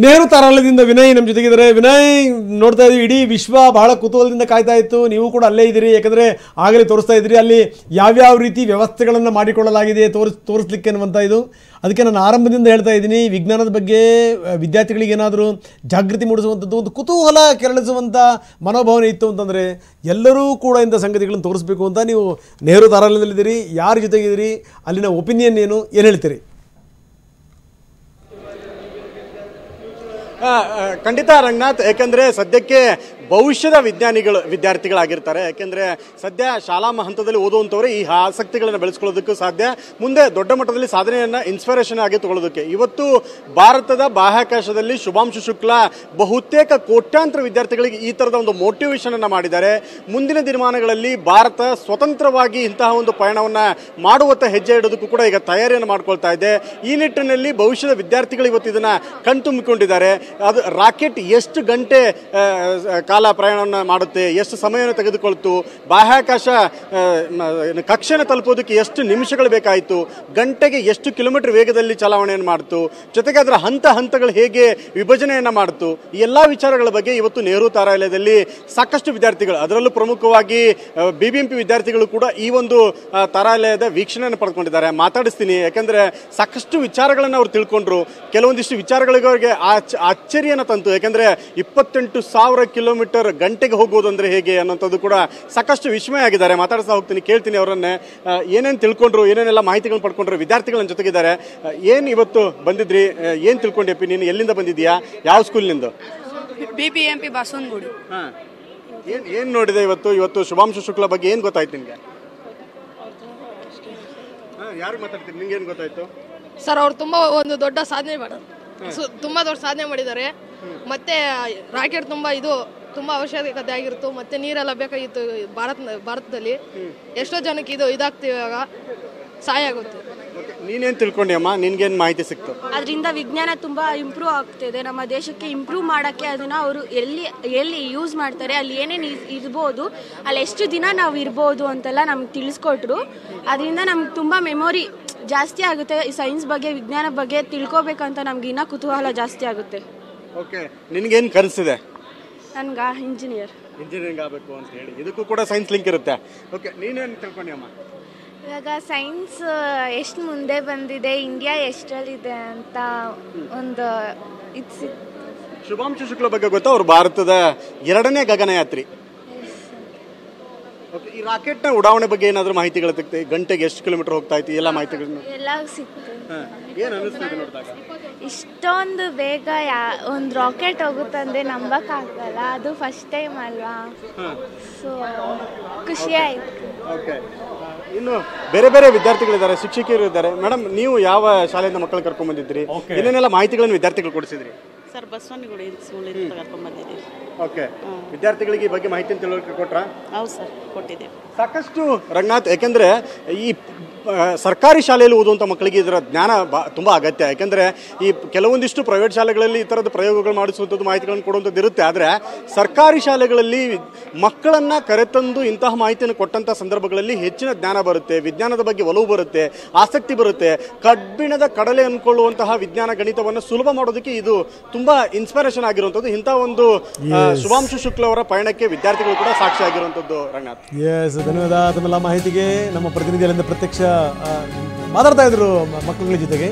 ನೆಹರು ತಾರಾಲಯದಿಂದ ವಿನಯ್ ನಮ್ಮ ಜೊತೆಗಿದ್ದಾರೆ. ವಿನಯ್, ನೋಡ್ತಾ ಇದ್ದೀವಿ ಇಡೀ ವಿಶ್ವ ಬಹಳ ಕುತೂಹಲದಿಂದ ಕಾಯ್ತಾ ಇತ್ತು. ನೀವು ಕೂಡ ಅಲ್ಲೇ ಇದ್ದೀರಿ, ಯಾಕಂದರೆ ಆಗಲೇ ತೋರಿಸ್ತಾ ಇದ್ದೀರಿ ಅಲ್ಲಿ ಯಾವ್ಯಾವ ರೀತಿ ವ್ಯವಸ್ಥೆಗಳನ್ನು ಮಾಡಿಕೊಳ್ಳಲಾಗಿದೆ ತೋರಿಸ್ಲಿಕ್ಕೆ ಅನ್ನುವಂಥ ಇದು. ಅದಕ್ಕೆ ನಾನು ಆರಂಭದಿಂದ ಹೇಳ್ತಾ ಇದ್ದೀನಿ, ವಿಜ್ಞಾನದ ಬಗ್ಗೆ ವಿದ್ಯಾರ್ಥಿಗಳಿಗೆ ಏನಾದರೂ ಜಾಗೃತಿ ಮೂಡಿಸುವಂಥದ್ದು, ಒಂದು ಕುತೂಹಲ ಕೆರಳಿಸುವಂಥ ಮನೋಭಾವನೆ ಇತ್ತು ಅಂತಂದರೆ ಎಲ್ಲರೂ ಕೂಡ ಇಂಥ ಸಂಗತಿಗಳನ್ನು ತೋರಿಸ್ಬೇಕು ಅಂತ. ನೀವು ನೆಹರು ತಾರಾಲಯದಲ್ಲಿದ್ದೀರಿ, ಯಾರ ಜೊತೆಗಿದ್ದೀರಿ, ಅಲ್ಲಿನ ಒಪಿನಿಯನ್ ಏನು ಹೇಳ್ತೀರಿ? ಖಂಡಿತ ರಂಗನಾಥ್, ಯಾಕೆಂದರೆ ಸದ್ಯಕ್ಕೆ ಭವಿಷ್ಯದ ವಿದ್ಯಾರ್ಥಿಗಳಾಗಿರ್ತಾರೆ. ಯಾಕೆಂದರೆ ಸದ್ಯ ಶಾಲಾ ಹಂತದಲ್ಲಿ ಓದುವಂಥವ್ರೆ ಈ ಆಸಕ್ತಿಗಳನ್ನು ಬೆಳೆಸ್ಕೊಳ್ಳೋದಕ್ಕೂ ಸಾಧ್ಯ, ಮುಂದೆ ದೊಡ್ಡ ಮಟ್ಟದಲ್ಲಿ ಸಾಧನೆಯನ್ನು ಇನ್ಸ್ಪಿರೇಷನ್ ಆಗಿ ತಗೊಳ್ಳೋದಕ್ಕೆ. ಇವತ್ತು ಭಾರತದ ಬಾಹ್ಯಾಕಾಶದಲ್ಲಿ ಶುಭಾಂಶು ಶುಕ್ಲಾ ಬಹುತೇಕ ಕೋಟ್ಯಾಂತರ ವಿದ್ಯಾರ್ಥಿಗಳಿಗೆ ಈ ಥರದ ಒಂದು ಮೋಟಿವೇಶನ್ ಅನ್ನು ಮಾಡಿದ್ದಾರೆ. ಮುಂದಿನ ದಿನಮಾನಗಳಲ್ಲಿ ಭಾರತ ಸ್ವತಂತ್ರವಾಗಿ ಇಂತಹ ಒಂದು ಪಯಣವನ್ನು ಮಾಡುವತ್ತ ಹೆಜ್ಜೆ ಇಡೋದಕ್ಕೂ ಕೂಡ ಈಗ ತಯಾರಿಯನ್ನು ಮಾಡ್ಕೊಳ್ತಾ ಇದೆ. ಈ ನಿಟ್ಟಿನಲ್ಲಿ ಭವಿಷ್ಯದ ವಿದ್ಯಾರ್ಥಿಗಳು ಇವತ್ತು ಇದನ್ನು ಕಣ್ತುಂಬಿಕೊಂಡಿದ್ದಾರೆ. ಅದು ರಾಕೆಟ್ ಎಷ್ಟು ಗಂಟೆ ಕಾಲ ಪ್ರಯಾಣವನ್ನು ಮಾಡುತ್ತೆ, ಎಷ್ಟು ಸಮಯವನ್ನು ತೆಗೆದುಕೊಳ್ತು, ಬಾಹ್ಯಾಕಾಶ ಕಕ್ಷೆಯನ್ನು ತಲುಪೋದಕ್ಕೆ ಎಷ್ಟು ನಿಮಿಷಗಳು ಬೇಕಾಯಿತು, ಗಂಟೆಗೆ ಎಷ್ಟು ಕಿಲೋಮೀಟರ್ ವೇಗದಲ್ಲಿ ಚಲಾವಣೆಯನ್ನು ಮಾಡ್ತು, ಜೊತೆಗೆ ಅದರ ಹಂತಗಳು ಹೇಗೆ ವಿಭಜನೆಯನ್ನು ಮಾಡ್ತು, ಈ ಎಲ್ಲ ವಿಚಾರಗಳ ಬಗ್ಗೆ ಇವತ್ತು ನೆಹರು ತಾರಾಲಯದಲ್ಲಿ ಸಾಕಷ್ಟು ವಿದ್ಯಾರ್ಥಿಗಳು, ಅದರಲ್ಲೂ ಪ್ರಮುಖವಾಗಿ BBMP ವಿದ್ಯಾರ್ಥಿಗಳು ಕೂಡ ಈ ಒಂದು ತಾರಾಲಯದ ವೀಕ್ಷಣೆಯನ್ನು ಪಡೆದುಕೊಂಡಿದ್ದಾರೆ. ಮಾತಾಡಿಸ್ತೀನಿ, ಯಾಕೆಂದರೆ ಸಾಕಷ್ಟು ವಿಚಾರಗಳನ್ನು ಅವ್ರು ತಿಳ್ಕೊಂಡ್ರು. ಕೆಲವೊಂದಿಷ್ಟು ವಿಚಾರಗಳಿಗೆ ಅವರಿಗೆ ಅಚ್ಚರಿಯನ್ನು ತಂತು. ಯಾಕೆಂದರೆ 28,000 ಕಿಲೋಮೀಟರ್ ಗಂಟೆಗೆ ಹೋಗೋದು ಅಂದರೆ ಹೇಗೆ ಅನ್ನೋಂಥದ್ದು ಕೂಡ ಸಾಕಷ್ಟು ವಿಸ್ಮಯ ಆಗಿದ್ದಾರೆ. ಮಾತಾಡ್ತಾ ಹೋಗ್ತೀನಿ, ಕೇಳ್ತೀನಿ ಅವರನ್ನೇ ಏನೇನು ತಿಳ್ಕೊಂಡ್ರು, ಏನೇನೆಲ್ಲ ಮಾಹಿತಿಗಳನ್ನ ಪಡ್ಕೊಂಡ್ರು. ವಿದ್ಯಾರ್ಥಿಗಳ ಜೊತೆಗಿದ್ದಾರೆ. ಏನು ಇವತ್ತು ಬಂದಿದ್ರಿ, ಏನು ತಿಳ್ಕೊಂಡೆಪ್ಪಿ ನೀನು, ಎಲ್ಲಿಂದ ಬಂದಿದ್ಯಾ, ಯಾವ ಸ್ಕೂಲ್ನಿಂದ? BBMP ಬಸವನಗುಡಿ. ಏನು ನೋಡಿದೆ ಇವತ್ತು ಶುಭಾಂಶು ಶುಕ್ಲಾ ಬಗ್ಗೆ ಏನು ಗೊತ್ತಾಯ್ತು ನಿಮಗೆ? ಯಾರಿಗೆ ಮಾತಾಡ್ತೀನಿ, ನಿಂಗೆ ಏನು ಗೊತ್ತಾಯ್ತು? ಸರ್, ಅವ್ರು ತುಂಬಾ ಒಂದು ದೊಡ್ಡ ಸಾಧನೆ ಮಾಡೋದು, ತುಂಬಾ ದೊಡ್ಡ ಸಾಧನೆ ಮಾಡಿದ್ದಾರೆ. ಮತ್ತೆ ರಾಕೆಟ್ ತುಂಬಾ ಅವಶ್ಯಕತೆ ಆಗಿತ್ತು. ಮತ್ತೆ ನೀರೆಲ್ಲ ಬೇಕಾಗಿತ್ತು ಭಾರತದಲ್ಲಿ. ಎಷ್ಟೋ ಜನಕ್ಕೆ ಇದಾಗ್ತಿದೆ, ಇವಾಗ ಸಹಾಯ ಆಗುತ್ತೆ. ನೀನೇನು ತಿಳ್ಕೊಂಡಿ ಅಮ್ಮ, ನಿನ್ಗೇನು ಮಾಹಿತಿ ಸಿಕ್ತು? ಅದರಿಂದ ವಿಜ್ಞಾನ ತುಂಬಾ ಇಂಪ್ರೂವ್ ಆಗ್ತಿದೆ. ನಮ್ಮ ದೇಶಕ್ಕೆ ಇಂಪ್ರೂವ್ ಮಾಡೋಕ್ಕೆ ಅದನ್ನ ಅವರು ಎಲ್ಲಿ ಯೂಸ್ ಮಾಡ್ತಾರೆ, ಅಲ್ಲಿ ಏನೇನು ಇರ್ಬೋದು, ಅಲ್ಲಿ ಎಷ್ಟು ದಿನ ನಾವು ಇರ್ಬೋದು ಅಂತೆಲ್ಲ ನಮ್ಗೆ ತಿಳಿಸ್ಕೊಟ್ರು. ಅದರಿಂದ ನಮ್ಗೆ ತುಂಬಾ ಮೆಮೊರಿ ಜಾಸ್ತಿ ಆಗುತ್ತೆ. ಸೈನ್ಸ್ ಬಗ್ಗೆ, ವಿಜ್ಞಾನ ಬಗ್ಗೆ ತಿಳ್ಕೊಬೇಕಂತ ನಮ್ಗೆ ಇನ್ನೂ ಕುತೂಹಲ ಜಾಸ್ತಿ ಆಗುತ್ತೆ. ಓಕೆ, ನಿನ್ಗೇನು ಕನಸಿದೆ? ನನ್ಗೆ ಇಂಜಿನಿಯರಿಂಗ್ ಆಗಬೇಕು ಅಂತ ಹೇಳಿ, ಇದಕ್ಕೂ ಕೂಡ ಸೈನ್ಸ್ ಲಿಂಕ್ ಇರುತ್ತೆ. ಓಕೆ, ನೀನೇನು ತಿಳ್ಕೊಂಡಿ ಅಮ್ಮ? ಇವಾಗ ಸೈನ್ಸ್ ಎಷ್ಟು ಮುಂದೆ ಬಂದಿದೆ, ಇಂಡಿಯಾ ಎಷ್ಟರಲ್ಲಿದೆ ಅಂತ ಒಂದು ಶುಭಾಂಶು ಶುಕ್ಲಾ ಬಗ್ಗೆ ಗೊತ್ತಾ? ಅವರು ಭಾರತದ 2ನೇ ಗಗನಯಾತ್ರಿ. ಓಕೆ, ಈ ರಾಕೆಟ್ನ ಉಡಾವಣೆ ಬಗ್ಗೆ ಏನಾದರೂ ಮಾಹಿತಿಗಳು ಸಿಗ್ತದೆ? ಗಂಟೆಗೆ ಎಷ್ಟು ಕಿಲೋಮೀಟರ್ ಹೋಗ್ತಾ ಇತ್ತು, ಎಲ್ಲ ಮಾಹಿತಿಗಳನ್ನು ಎಲ್ಲ ಸಿಕ್ತು. ಏನು ಅನಿಸ್ತಿದೆ ನೋಡಿದಾಗ? ಇಷ್ಟೊಂದು ಬೇಗ ಒಂದು ರಾಕೆಟ್ ಹೋಗುತ್ತಂದ್ರೆ ನಂಬಕ್ಕಾಗಲ್ಲ. ಅದು ಫಸ್ಟ್ ಟೈಮ್ ಅಲ್ವಾ, ಸೊ ಖುಷಿ ಆಯ್ತು. ಓಕೆ, ಇನ್ನು ಬೇರೆ ಬೇರೆ ವಿದ್ಯಾರ್ಥಿಗಳಿದ್ದಾರೆ, ಶಿಕ್ಷಕಿಯರು ಇದ್ದಾರೆ. ಮೇಡಮ್, ನೀವು ಯಾವ ಶಾಲೆಯಿಂದ ಮಕ್ಕಳು ಕರ್ಕೊಂಡ್ ಬಂದಿದ್ರಿ, ಏನೇನೆಲ್ಲ ಮಾಹಿತಿಗಳನ್ನು ವಿದ್ಯಾರ್ಥಿಗಳು ಕೊಡಿಸಿದ್ರಿ? ಸರ್, ಬಸವನಗುಡಿ ಸ್ಕೂಲ್ ಕರ್ಕೊಂಡ್ ಬಂದಿದ್ದೀವಿ. ಓಕೆ, ವಿದ್ಯಾರ್ಥಿಗಳಿಗೆ ಈ ಬಗ್ಗೆ ಮಾಹಿತಿಯನ್ನು ತಿಳುವಳಿಕೆ ಕೊಟ್ರಾ? ಹೌದು ಸರ್, ಕೊಟ್ಟಿದ್ದೇವೆ ಸಾಕಷ್ಟು ರಂಗನಾಥ್. ಯಾಕೆಂದರೆ ಈ ಸರ್ಕಾರಿ ಶಾಲೆಯಲ್ಲಿ ಓದುವಂಥ ಮಕ್ಕಳಿಗೆ ಇದರ ಜ್ಞಾನ ತುಂಬ ಅಗತ್ಯ. ಯಾಕೆಂದರೆ ಈ ಕೆಲವೊಂದಿಷ್ಟು ಪ್ರೈವೇಟ್ ಶಾಲೆಗಳಲ್ಲಿ ಈ ಥರದ ಪ್ರಯೋಗಗಳು ಮಾಡಿಸುವಂಥದ್ದು, ಮಾಹಿತಿಗಳನ್ನು ಕೊಡುವಂಥದ್ದು ಇರುತ್ತೆ. ಆದರೆ ಸರ್ಕಾರಿ ಶಾಲೆಗಳಲ್ಲಿ ಮಕ್ಕಳನ್ನು ಕರೆತಂದು ಇಂತಹ ಮಾಹಿತಿಯನ್ನು ಕೊಟ್ಟಂಥ ಸಂದರ್ಭಗಳಲ್ಲಿ ಹೆಚ್ಚಿನ ಜ್ಞಾನ ಬರುತ್ತೆ, ವಿಜ್ಞಾನದ ಬಗ್ಗೆ ಒಲವು ಬರುತ್ತೆ, ಆಸಕ್ತಿ ಬರುತ್ತೆ. ಕಬ್ಬಿಣದ ಕಡಲೆ ಅಂದ್ಕೊಳ್ಳುವಂತಹ ವಿಜ್ಞಾನ ಗಣಿತವನ್ನು ಸುಲಭ ಮಾಡೋದಕ್ಕೆ ಇದು ತುಂಬ ಇನ್ಸ್ಪಿರೇಷನ್ ಆಗಿರುವಂಥದ್ದು. ಇಂಥ ಒಂದು ಶುಭಾಂಶು ಶುಕ್ಲಾ ಅವರ ಪಯಣಕ್ಕೆ ವಿದ್ಯಾರ್ಥಿಗಳು ಕೂಡ ಸಾಕ್ಷಿ ಆಗಿರುವಂಥದ್ದು. ರಂಗನಾಥ್, ಎಸ್, ಧನ್ಯವಾದ ತಮ್ಮೆಲ್ಲ ಮಾಹಿತಿಗೆ. ನಮ್ಮ ಪ್ರತಿನಿಧಿಗಳಿಂದ ಪ್ರತ್ಯಕ್ಷ ಮಾತಾಡ್ತಾ ಇದ್ರು ಮಕ್ಕಳ ಜೊತೆಗೆ.